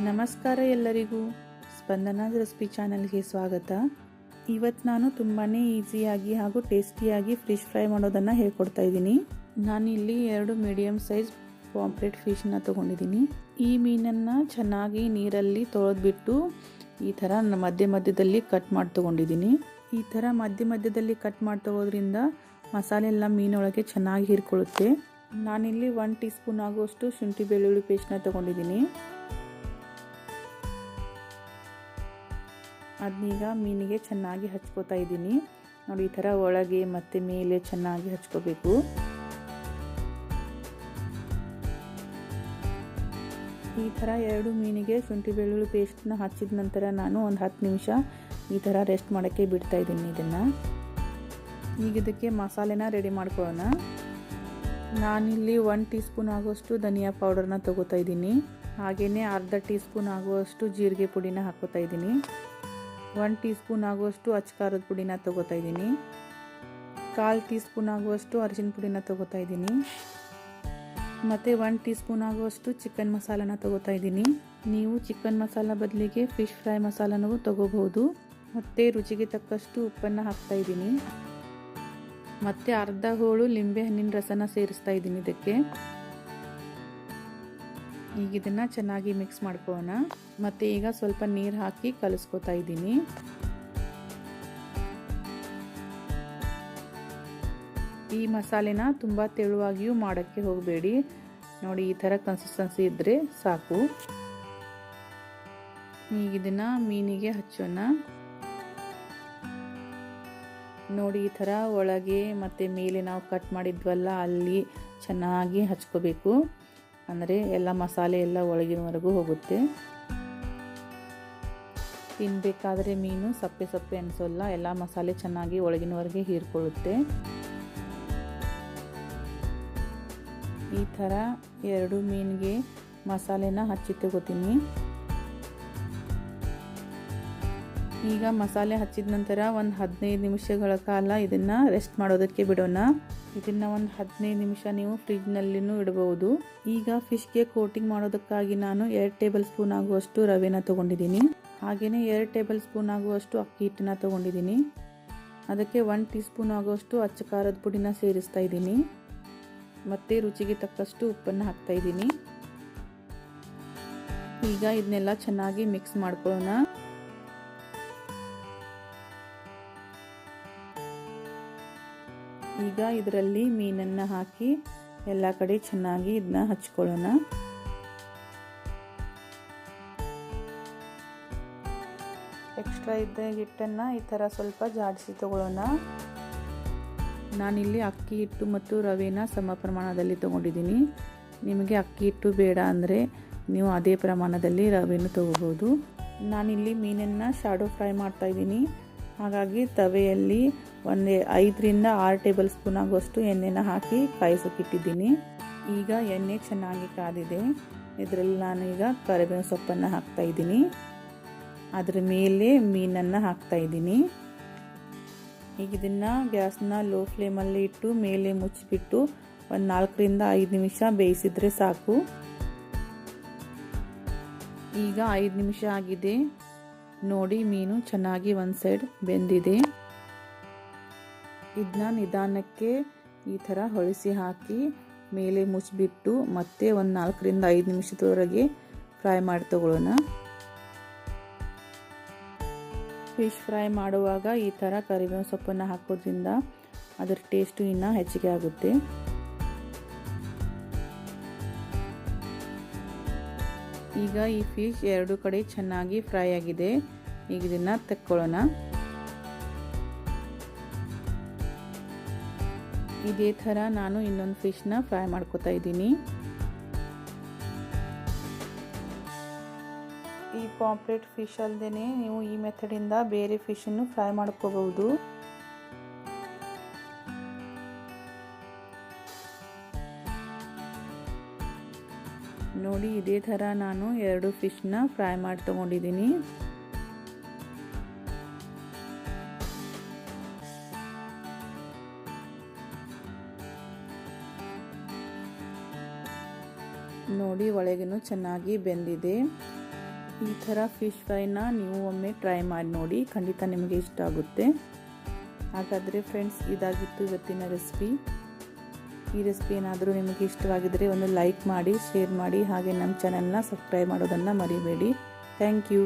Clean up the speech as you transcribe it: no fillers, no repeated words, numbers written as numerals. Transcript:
ನಮಸ್ಕಾರ ಎಲ್ಲರಿಗೂ, ಸ್ಪಂದನಾಸ್ ರೆಸಿಪಿ ಚಾನಲ್ಗೆ ಸ್ವಾಗತ. ಇವತ್ತು ನಾನು ತುಂಬಾ ಈಸಿಯಾಗಿ ಹಾಗೂ ಟೇಸ್ಟಿಯಾಗಿ ಫಿಶ್ ಫ್ರೈ ಮಾಡೋದನ್ನು ಹೇಳ್ಕೊಡ್ತಾ ಇದ್ದೀನಿ. ನಾನಿಲ್ಲಿ 2 ಮೀಡಿಯಮ್ ಸೈಜ್ ಪಾಂಪ್ಲೆಟ್ ಫಿಶ್ನ ತೊಗೊಂಡಿದ್ದೀನಿ. ಈ ಮೀನನ್ನು ಚೆನ್ನಾಗಿ ನೀರಲ್ಲಿ ತೊಳೆದ್ಬಿಟ್ಟು ಈ ಥರ ಮಧ್ಯದಲ್ಲಿ ಕಟ್ ಮಾಡಿ ತೊಗೊಂಡಿದ್ದೀನಿ. ಈ ಥರ ಮಧ್ಯದಲ್ಲಿ ಕಟ್ ಮಾಡಿ ತಗೋದ್ರಿಂದ ಮಸಾಲೆ ಎಲ್ಲ ಮೀನೊಳಗೆ ಚೆನ್ನಾಗಿ ಹೀರ್ಕೊಳ್ಳುತ್ತೆ. ನಾನಿಲ್ಲಿ 1 ಟೀ ಸ್ಪೂನ್ ಆಗುವಷ್ಟು ಶುಂಠಿ ಬೆಳ್ಳುಳ್ಳಿ ಪೇಸ್ಟ್ನ ತೊಗೊಂಡಿದ್ದೀನಿ. ಅದನ್ನೀಗ ಮೀನಿಗೆ ಚೆನ್ನಾಗಿ ಹಚ್ಕೋತಾ ಇದ್ದೀನಿ. ನೋಡಿ, ಈ ಥರ ಒಳಗೆ ಮತ್ತು ಮೇಲೆ ಚೆನ್ನಾಗಿ ಹಚ್ಕೋಬೇಕು. ಈ ಥರ 2 ಮೀನಿಗೆ ಶುಂಠಿ ಬೆಳ್ಳುಳ್ಳಿ ಪೇಸ್ಟ್ನ ಹಚ್ಚಿದ ನಂತರ ನಾನು ಒಂದು 10 ನಿಮಿಷ ಈ ಥರ ರೆಸ್ಟ್ ಮಾಡೋಕ್ಕೆ ಬಿಡ್ತಾ ಇದ್ದೀನಿ ಇದನ್ನು. ಈಗ ಇದಕ್ಕೆ ಮಸಾಲೆನ ರೆಡಿ ಮಾಡ್ಕೊಳ್ಳೋಣ. ನಾನಿಲ್ಲಿ 1 ಟೀ ಸ್ಪೂನ್ ಆಗುವಷ್ಟು ಧನಿಯಾ ಪೌಡರ್ನ ತೊಗೋತಾ ಇದ್ದೀನಿ. ಹಾಗೆಯೇ ಅರ್ಧ ಟೀ ಸ್ಪೂನ್ ಆಗುವಷ್ಟು ಜೀರಿಗೆ ಪುಡಿನ ಹಾಕೋತಾ ಇದ್ದೀನಿ. 1 ಟೀ ಸ್ಪೂನ್ ಆಗುವಷ್ಟು ಅಚ್ಚಕಾರದ ಪುಡಿನ ತೊಗೋತಾ ಇದ್ದೀನಿ. 1/4 ಟೀ ಸ್ಪೂನ್ ಆಗುವಷ್ಟು ಅರಿಶಿನ ಪುಡಿನ ತೊಗೋತಾ ಇದ್ದೀನಿ. ಮತ್ತು 1 ಟೀ ಸ್ಪೂನ್ ಆಗುವಷ್ಟು ಚಿಕನ್ ಮಸಾಲಾನ ತೊಗೋತಾ ಇದ್ದೀನಿ. ನೀವು ಚಿಕನ್ ಮಸಾಲ ಬದಲಿಗೆ ಫಿಶ್ ಫ್ರೈ ಮಸಾಲನೂ ತೊಗೋಬಹುದು. ಮತ್ತು ರುಚಿಗೆ ತಕ್ಕಷ್ಟು ಉಪ್ಪನ್ನು ಹಾಕ್ತಾ ಇದ್ದೀನಿ. ಮತ್ತು ಅರ್ಧ ಹೋಳು ಲಿಂಬೆ ಹಣ್ಣಿನ ರಸನ ಸೇರಿಸ್ತಾ ಇದ್ದೀನಿ ಇದಕ್ಕೆ. ಈಗ ಇದನ್ನು ಚೆನ್ನಾಗಿ ಮಿಕ್ಸ್ ಮಾಡ್ಕೊಳ್ಳೋಣ. ಮತ್ತು ಈಗ ಸ್ವಲ್ಪ ನೀರು ಹಾಕಿ ಕಲಿಸ್ಕೊತಾ ಇದ್ದೀನಿ. ಈ ಮಸಾಲೆನ ತುಂಬ ತೆಳುವಾಗಿಯೂ ಮಾಡೋಕ್ಕೆ ಹೋಗಬೇಡಿ. ನೋಡಿ, ಈ ಥರ ಕನ್ಸಿಸ್ಟೆನ್ಸಿ ಇದ್ದರೆ ಸಾಕು. ಈಗ ಇದನ್ನು ಮೀನಿಗೆ ಹಚ್ಚೋಣ. ನೋಡಿ, ಈ ಥರ ಒಳಗೆ ಮತ್ತು ಮೇಲೆ ನಾವು ಕಟ್ ಮಾಡಿದ್ವಲ್ಲ ಅಲ್ಲಿ ಚೆನ್ನಾಗಿ ಹಚ್ಕೋಬೇಕು. ಅಂದರೆ ಎಲ್ಲ ಮಸಾಲೆ ಎಲ್ಲ ಒಳಗಿನವರೆಗೂ ಹೋಗುತ್ತೆ. ತಿನ್ನಬೇಕಾದ್ರೆ ಮೀನು ಸಪ್ಪೆ ಅನಿಸೋಲ್ಲ. ಎಲ್ಲ ಮಸಾಲೆ ಚೆನ್ನಾಗಿ ಒಳಗಿನವರೆಗೆ ಹೀರ್ಕೊಳ್ಳುತ್ತೆ. ಈ ಥರ 2 ಮೀನಿಗೆ ಮಸಾಲೆನ ಹಚ್ಚಿ ತಗೋತೀನಿ. ಈಗ ಮಸಾಲೆ ಹಚ್ಚಿದ ನಂತರ ಒಂದು 15 ನಿಮಿಷಗಳ ಕಾಲ ಇದನ್ನು ರೆಸ್ಟ್ ಮಾಡೋದಕ್ಕೆ ಬಿಡೋಣ. ಇದನ್ನು ಒಂದು 15 ನಿಮಿಷ ನೀವು ಫ್ರಿಜ್ನಲ್ಲಿನೂ ಇಡಬಹುದು. ಈಗ ಫಿಶ್ಗೆ ಕೋಟಿಂಗ್ ಮಾಡೋದಕ್ಕಾಗಿ ನಾನು 2 ಟೇಬಲ್ ಸ್ಪೂನ್ ಆಗುವಷ್ಟು ರವೆನ ತೊಗೊಂಡಿದ್ದೀನಿ. ಹಾಗೆಯೇ 2 ಟೇಬಲ್ ಸ್ಪೂನ್ ಆಗುವಷ್ಟು ಅಕ್ಕಿ ಹಿಟ್ಟನ್ನ ತೊಗೊಂಡಿದ್ದೀನಿ. ಅದಕ್ಕೆ 1 ಟೀ ಸ್ಪೂನ್ ಆಗುವಷ್ಟು ಅಚ್ಚ ಖಾರದ ಪುಡಿನ ಸೇರಿಸ್ತಾ ಇದ್ದೀನಿ. ಮತ್ತು ರುಚಿಗೆ ತಕ್ಕಷ್ಟು ಉಪ್ಪನ್ನು ಹಾಕ್ತಾ ಇದ್ದೀನಿ. ಈಗ ಇದನ್ನೆಲ್ಲ ಚೆನ್ನಾಗಿ ಮಿಕ್ಸ್ ಮಾಡ್ಕೊಳ್ಳೋಣ. ಈಗ ಇದರಲ್ಲಿ ಮೀನನ್ನು ಹಾಕಿ ಎಲ್ಲ ಕಡೆ ಚೆನ್ನಾಗಿ ಇದನ್ನ ಹಚ್ಕೊಳ್ಳೋಣ. ಎಕ್ಸ್ಟ್ರಾ ಇದ್ದ ಹಿಟ್ಟನ್ನು ಈ ಥರ ಸ್ವಲ್ಪ ಜಾಡಿಸಿ ತಗೊಳ್ಳೋಣ. ನಾನಿಲ್ಲಿ ಅಕ್ಕಿ ಹಿಟ್ಟು ಮತ್ತು ರವೆನ ಸಮ ಪ್ರಮಾಣದಲ್ಲಿ ತೊಗೊಂಡಿದ್ದೀನಿ. ನಿಮಗೆ ಅಕ್ಕಿ ಹಿಟ್ಟು ಬೇಡ ಅಂದರೆ ನೀವು ಅದೇ ಪ್ರಮಾಣದಲ್ಲಿ ರವೆನೂ ತೊಗೋಬೋದು. ನಾನಿಲ್ಲಿ ಮೀನನ್ನು ಶಾಡೋ ಫ್ರೈ ಮಾಡ್ತಾಯಿದ್ದೀನಿ. ಹಾಗಾಗಿ ತವೆಯಲ್ಲಿ 5 ರಿಂದ 6 ಟೇಬಲ್ ಸ್ಪೂನ್ ಆಗುವಷ್ಟು ಎಣ್ಣೆನ ಹಾಕಿ ಕಾಯಿಸೋಕ್ಕಿಟ್ಟಿದ್ದೀನಿ. ಈಗ ಎಣ್ಣೆ ಚೆನ್ನಾಗಿ ಕಾದಿದೆ. ಇದರಲ್ಲಿ ನಾನು ಈಗ ಕರಿಬೇವಿನ ಸೊಪ್ಪನ್ನು ಹಾಕ್ತಾಯಿದ್ದೀನಿ. ಅದರ ಮೇಲೆ ಮೀನನ್ನು ಹಾಕ್ತಾಯಿದ್ದೀನಿ. ಈಗ ಇದನ್ನು ಗ್ಯಾಸ್ನ ಲೋ ಫ್ಲೇಮಲ್ಲಿ ಇಟ್ಟು ಮೇಲೆ ಮುಚ್ಚಿಬಿಟ್ಟು ಒಂದು 4 ರಿಂದ 5 ನಿಮಿಷ ಬೇಯಿಸಿದರೆ ಸಾಕು. ಈಗ 5 ನಿಮಿಷ ಆಗಿದೆ. ನೋಡಿ, ಮೀನು ಚೆನ್ನಾಗಿ ಒಂದು ಸೈಡ್ ಬೆಂದಿದೆ. ಇದನ್ನ ನಿಧಾನಕ್ಕೆ ಈ ಥರ ಹೊಳಿಸಿ ಹಾಕಿ ಮೇಲೆ ಮುಚ್ಚಿಬಿಟ್ಟು ಮತ್ತೆ ಒಂದು 4 ರಿಂದ 5 ನಿಮಿಷದವರೆಗೆ ಫ್ರೈ ಮಾಡಿ ತಗೊಳ್ಳೋಣ. ಫಿಶ್ ಫ್ರೈ ಮಾಡುವಾಗ ಈ ಥರ ಕರಿಬೇವಿನ ಸೊಪ್ಪನ್ನು ಹಾಕೋದ್ರಿಂದ ಅದರ ಟೇಸ್ಟು ಇನ್ನೂ ಹೆಚ್ಚಿಗೆ ಆಗುತ್ತೆ. ಈಗ ಈ ಫಿಶ್ 2 ಕಡೆ ಚೆನ್ನಾಗಿ ಫ್ರೈ ಆಗಿದೆ. ಈಗ ಇದನ್ನು ತೆಕ್ಕೊಳ್ಳೋಣ. ಇದೇ ಥರ ನಾನು ಇನ್ನೊಂದು ಫಿಶ್ನ ಫ್ರೈ ಮಾಡ್ಕೊತಾ ಇದ್ದೀನಿ. ಈ ಪಾಂಪ್ಲೆಟ್ ಫಿಶ್ ಅಲ್ಲದೆ ನೀವು ಈ ಮೆಥಡಿಂದ ಬೇರೆ ಫಿಶನ್ನು ಫ್ರೈ ಮಾಡ್ಕೋಬಹುದು. ನೋಡಿ, ಇದೇ ಥರ ನಾನು 2 ಫಿಶ್ನ ಫ್ರೈ ಮಾಡಿ ತಗೊಂಡಿದ್ದೀನಿ. ನೋಡಿ, ಒಳಗೇನು ಚೆನ್ನಾಗಿ ಬೆಂದಿದೆ. ಈ ಥರ ಫಿಶ್ ಫ್ರೈನ ನೀವು ಒಮ್ಮೆ ಟ್ರೈ ಮಾಡಿ ನೋಡಿ, ಖಂಡಿತ ನಿಮಗೆ ಇಷ್ಟ ಆಗುತ್ತೆ. ಹಾಗಾದರೆ ಫ್ರೆಂಡ್ಸ್, ಇದಾಗಿತ್ತು ಇವತ್ತಿನ ರೆಸಿಪಿ. ಈ ರೆಸಿಪಿ ಏನಾದರೂ ನಿಮಗೆ ಇಷ್ಟವಾಗಿದ್ದರೆ ಒಂದು ಲೈಕ್ ಮಾಡಿ, ಶೇರ್ ಮಾಡಿ, ಹಾಗೆ ನಮ್ಮ ಚಾನಲ್ನ ಸಬ್ಸ್ಕ್ರೈಬ್ ಮಾಡೋದನ್ನು ಮರಿಬೇಡಿ. Thank you.